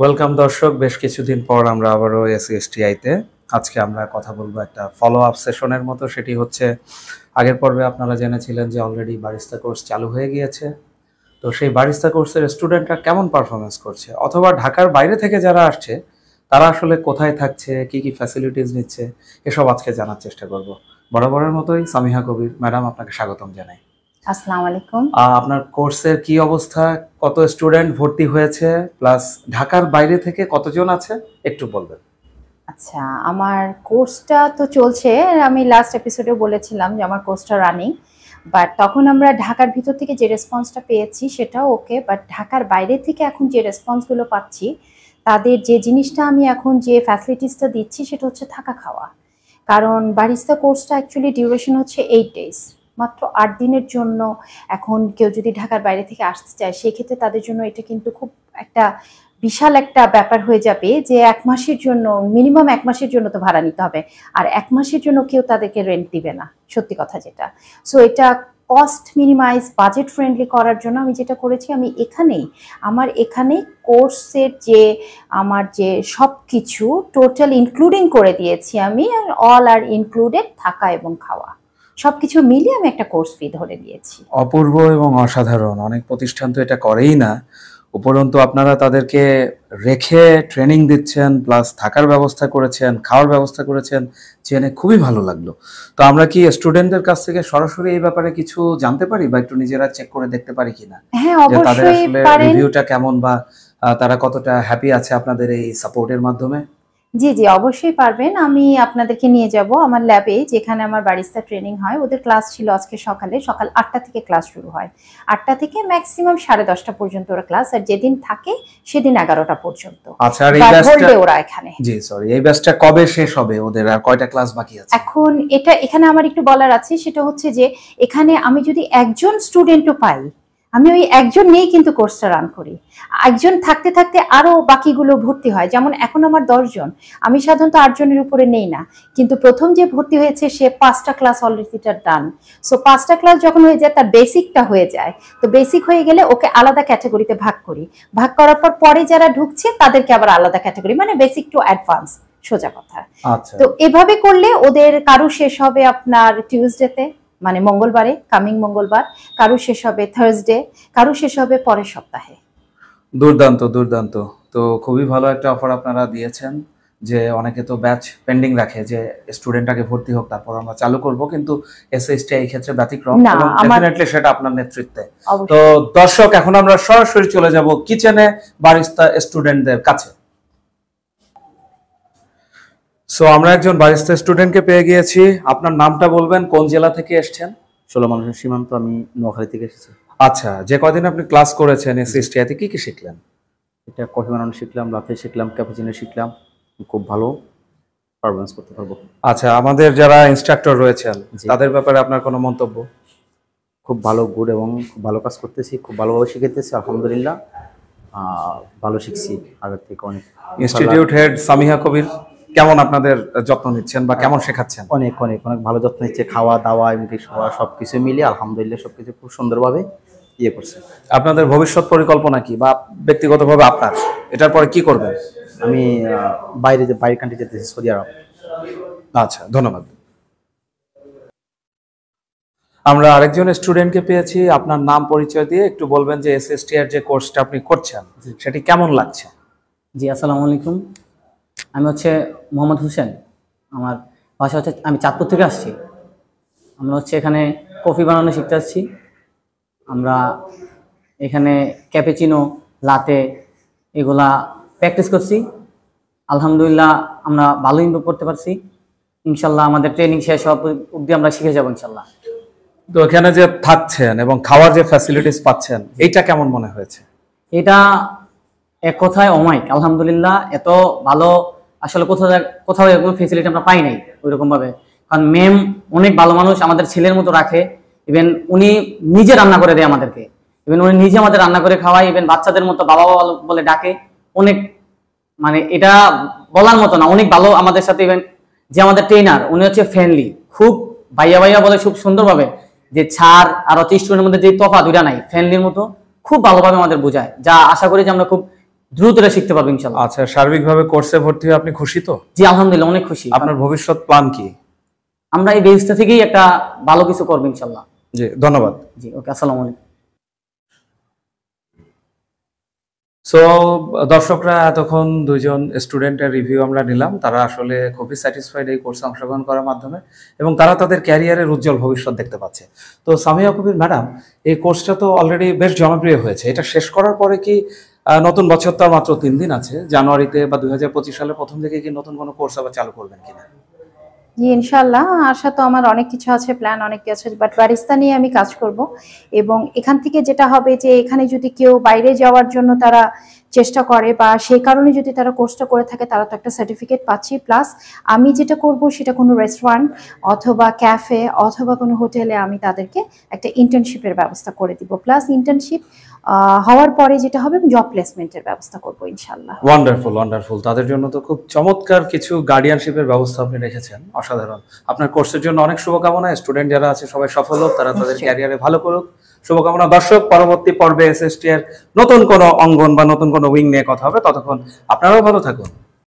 Welcome দর্শক, বেশ কিছুদিন পর আমরা আবারও এসএসটিআইতে আজকে আমরা কথা বলবো একটা ফলো আপ সেশনের মতো। সেটি হচ্ছে, আগের পর্বে আপনারা জেনেছিলেন যে অলরেডি বারিস্তা কোর্স চালু হয়ে গিয়েছে। তো সেই বারিস্তা কোর্সের স্টুডেন্টরা কেমন পারফরমেন্স করছে, অথবা ঢাকার বাইরে থেকে যারা আসছে তারা আসলে কোথায় থাকছে, কি কি ফ্যাসিলিটিস নিচ্ছে, এসব আজকে জানার চেষ্টা করব। বরাবরের মতোই সামিহা কবির ম্যাডাম, আপনাকে স্বাগতম জানাই। আসসালামু আলাইকুম। আপনার কোর্সের কি অবস্থা, কত স্টুডেন্ট ভর্তি হয়েছে, প্লাস ঢাকার বাইরে থেকে কতজন আছে একটু বলবেন। আচ্ছা, আমার কোর্সটা তো চলছে। আমি লাস্ট এপিসোডে বলেছিলাম যে আমার কোর্সটা রানিং, বাট তখন আমরা ঢাকার ভিতর থেকে যে রেসপন্সটা পেয়েছি সেটাও ওকে, বাট ঢাকার বাইরে থেকে এখন যে রেসপন্সগুলো পাচ্ছি, তাদের যে জিনিসটা আমি এখন যে ফ্যাসিলিটিসটা দিচ্ছি সেটা হচ্ছে থাকা খাওয়া। কারণ বারিস্তা কোর্সটা অ্যাকচুয়ালি ডিউরেশন হচ্ছে 8 days, মাত্র 8 দিনের জন্য। এখন কেউ যদি ঢাকার বাইরে থেকে আসতে চায় সেক্ষেত্রে তাদের জন্য এটা কিন্তু খুব একটা বিশাল একটা ব্যাপার হয়ে যাবে যে 1 মাসের জন্য, মিনিমাম 1 মাসের জন্য তো ভাড়া নিতে হবে, আর 1 মাসের জন্য কেউ তাদেরকে রেন্ট দিবে না, সত্যি কথা যেটা। সো এটা কস্ট মিনিমাইজ, বাজেট ফ্রেন্ডলি করার জন্য আমি যেটা করেছি, আমি এখানে কোর্সের যে আমার যে সব কিছু টোটাল ইনক্লুডিং করে দিয়েছি আমি, আর অল আর ইনক্লুডেড থাকা এবং খাওয়া সবকিছু মিলিয়ে আমি একটা কোর্স ফি ধরে দিয়েছি। অপূর্ব এবং অসাধারণ, অনেক প্রতিষ্ঠান তো এটা করেই না। উপরন্তু আপনারা তাদেরকে রেখে ট্রেনিং দিচ্ছেন, প্লাস থাকার ব্যবস্থা করেছেন, খাওয়ার ব্যবস্থা করেছেন, জেনে খুবই ভালো লাগলো। তো আমরা কি স্টুডেন্টদের কাছ থেকে সরাসরি এই ব্যাপারে কিছু জানতে পারি, বা একটু নিজেরা চেক করে দেখতে পারি কিনা হ্যাঁ, যে তাদের অবশ্যই আসলে পারেন। রিভিউটা কেমন, বা তারা কতটা হ্যাপি আছে আপনাদের এই সাপোর্টের মাধ্যমে? জি জি, অবশ্যই পারবেন। আমি আপনাদেরকে নিয়ে যাব আমার ল্যাবে, যেখানে আমার বারিস্তা ট্রেনিং হয়। ওদের ক্লাস ছিল আজকে সকাল 8টা থেকে ক্লাস শুরু হয়। 8টা থেকে ম্যাক্সিমাম 10:30 পর্যন্ত ওরা ক্লাস, আর যেদিন থাকে সেদিন 11টা পর্যন্ত। আচ্ছা, আর এই ব্যাচটা ওরা এখানে, জি সরি, এই ব্যাচটা কবে শেষ হবে, ওদের আর কয়টা ক্লাস বাকি আছে? এখন এখানে আমার একটু বলার আছে, সেটা হচ্ছে যে এখানে আমি যদি একজন স্টুডেন্টও পাই, আমি ওই একজন নিয়েই কিন্তু কোর্সটা রান করি। একজন থাকতে থাকতে আরো বাকিগুলো ভর্তি হয়। যেমন এখন আমার 10 জন, আমি সাধারণত 8 জনের উপরে নেই না, কিন্তু প্রথম যে ভর্তি হয়েছে সে 5টা ক্লাস অলরেডি ডান। সো 5টা ক্লাস যখন হয়ে যায়, তার বেসিকটা হয়ে যায়। তো বেসিক হয়ে গেলে ওকে আলাদা ক্যাটাগরিতে ভাগ করি। ভাগ করার পর পরে যারা ঢুকছে তাদেরকে আবার আলাদা ক্যাটাগরি, মানে বেসিক টু অ্যাডভান্স, সোজা কথা। তো এভাবে করলে ওদের কারো শেষ হবে আপনার টিউসডেতে, মানে মঙ্গলবারে, কামিং মঙ্গলবার, কারো শেষ হবে থার্সডে, কারো শেষ হবে পরের সপ্তাহে। দুর্দান্ত দুর্দান্ত। তো খুবই ভালো একটা অফার আপনারা দিয়েছেন, যে অনেকে তো ব্যাচ পেন্ডিং রাখে যে স্টুডেন্ট আগে ভর্তি হোক তারপর আমরা চালু করব, কিন্তু এসএসটি এই ক্ষেত্রে ব্যতিক্রম, এবং ডেফিনেটলি সেটা আপনার নেতৃত্বে। তো দর্শক, এখন আমরা সরাসরি চলে যাব কিচেনে বারিস্তা স্টুডেন্টদের কাছে। সো আমরা একজন বারিস্তা স্টুডেন্টকে পেয়ে গিয়েছি। আপনার নামটা বলবেন, কোন জেলা থেকে এসেছেন? 16 মানুষের সীমান্ত, আমি নোয়াখালী থেকে এসেছি। আচ্ছা, যে কদিন আপনি ক্লাস করেছেন এসএসটিআইতে কি কি শিখলেন? এটা কফি বানানো শিখলাম, লাতে শিখলাম, ক্যাপুচিনো শিখলাম। খুব ভালো পারফরমেন্স করতে পারবো। আচ্ছা, আমাদের যারা ইনস্ট্রাক্টর রয়েছেন তাদের ব্যাপারে আপনার কোনো মন্তব্য? খুব ভালো, গুড, এবং খুব ভালো কাজ করতেছি, খুব ভালোভাবে শিখাইতেছি, আলহামদুলিল্লাহ। ভালো শিখছি আগের থেকে অনেক। ইনস্টিটিউট হেড সামিহা কবির কেমন আপনাদের যত্ন নিচ্ছেন বা কেমন শেখাচ্ছেন? অনেক অনেক অনেক ভালো যত্ন নিচ্ছে, খাওয়া দাওয়া এমনি সব কিছু মিলিয়ে আলহামদুলিল্লাহ সবকিছু খুব সুন্দরভাবে ইয়ে করছে। আপনাদের ভবিষ্যৎ পরিকল্পনা কি, বা ব্যক্তিগতভাবে আপনার এটার পরে কি করবেন? আমি বাইরের কান্ট্রি যেতেছি, সৌদি আরব। আচ্ছা, ধন্যবাদ। আমরা আরেকজন স্টুডেন্টকে পেয়েছি। আপনার নাম পরিচয় দিয়ে একটু বলবেন যে এসএসটি এর যে কোর্সটা আপনি করছেন সেটি কেমন লাগছে? জি, আসসালামু আলাইকুম। আমি হচ্ছে মোহাম্মদ হোসেন। আমার ভাষা হচ্ছে, আমি চাঁদপুর থেকে আসছি। আমরা হচ্ছে এখানে কফি বানানো শিখতে আসছি। আমরা এখানে ক্যাপুচিনো, লাতে এগুলা প্র্যাকটিস করছি। আলহামদুলিল্লাহ আমরা ভালো ইমপ্রুভ করতে পারছি। ইনশাল্লাহ আমাদের ট্রেনিং শেষ হওয়া অবধি আমরা শিখে যাবো ইনশাল্লাহ। তো এখানে যে থাকছেন এবং খাওয়ার যে ফ্যাসিলিটিস পাচ্ছেন, এইটা কেমন মনে হয়েছে? এটা এক কথায় অমায়িক, আলহামদুলিল্লাহ। এত ভালো আসলে কোথাও এরকম ফেসিলিটি আমরা পাই নাই ওইরকম ভাবে। কারণ ম্যাম অনেক ভালো মানুষ, আমাদের ছেলের মতো রাখে। ইভেন উনি নিজে রান্না করে দেয় আমাদেরকে, ইভেন উনি নিজে আমাদের রান্না করে খাওয়ায়, ইভেন বাচ্চাদের মতো বাবা বাবা বলে ডাকে। অনেক, মানে এটা বলার মতো না, অনেক ভালো আমাদের সাথে। ইভেন যে আমাদের ট্রেনার, উনি হচ্ছে ফ্রেন্ডলি, খুব ভাইয়া ভাইয়া বলে খুব সুন্দরভাবে, যে ছাড় আর হচ্ছে স্টুডেন্টের মধ্যে যে তফা দুইটা নাই, ফ্রেন্ডলির মতো খুব ভালোভাবে আমাদের বোঝায়, যা আশা করি যে আমরা খুব দ্রুত এটা শিখতে পারবে ইনশাল্লাহ। আচ্ছা, সার্বিকভাবে কোর্সে ভর্তি হয়ে আপনি খুশি তো? জি আলহামদুলিল্লাহ, অনেক খুশি। আপনার ভবিষ্যৎ প্ল্যান কি? আমরা এই বেসটা থেকেই একটা ভালো কিছু করবো ইনশাল্লাহ। জি, ধন্যবাদ। জি ওকে, আসসালামু আলাইকুম। সো দর্শকরা, এতক্ষণ দুইজন স্টুডেন্টের রিভিউ আমরা নিলাম। তারা আসলে খুবই স্যাটিসফাইড এই কোর্সে অংশগ্রহণ করার মাধ্যমে, এবং তারা তাদের ক্যারিয়ারের উজ্জ্বল ভবিষ্যৎ দেখতে পাচ্ছে। তো সামিয়া কবির ম্যাডাম, এই কোর্সটা তো অলরেডি বেশ জনপ্রিয় হয়েছে। এটা শেষ করার পরে কি নতুন বছর তো আর মাত্র 3 দিন আছে, জানুয়ারিতে বা 2025 সালের প্রথম দিকে কি নতুন কোনো কোর্স আবার চালু করবেন কিনা? জি ইনশাল্লাহ, আশা তো আমার অনেক কিছু আছে, প্ল্যান অনেক কিছু আছে, বাট বারিস্তা নিয়ে আমি কাজ করব। এবং এখান থেকে যেটা হবে যে এখানে যদি কেউ বাইরে যাওয়ার জন্য তারা চেষ্টা করে বা সেই কারণে যদি তারা কোর্সটা করে থাকে, তারা তো একটা সার্টিফিকেট পাচ্ছি। প্লাস আমি যেটা করব সেটা কোনো রেস্টুরেন্ট অথবা ক্যাফে অথবা কোনো হোটেলে আমি তাদেরকে একটা ইন্টার্নশিপের ব্যবস্থা করে দিব। প্লাস ইন্টার্নশিপ হওয়ার পরে যেটা হবে জব প্লেসমেন্টের ব্যবস্থা করব ইনশাল্লাহ। Wonderful, wonderful. তাদের জন্য তো খুব চমৎকার কিছু গার্ডিয়ানশিপের ব্যবস্থা আপনি রেখেছেন, অসাধারণ। আপনার কোর্সের জন্য অনেক শুভকামনা। স্টুডেন্ট যারা আছে সবাই সফল হোক, তারা তাদের ক্যারিয়ারে ভালো করুক, শুভকামনা। দর্শক, পরবর্তী পর্বে এসএসটি এর নতুন কোনো অঙ্গন বা নতুন কোনো উইং নিয়ে কথা হবে। ততক্ষণ আপনারাও ভালো থাকুন।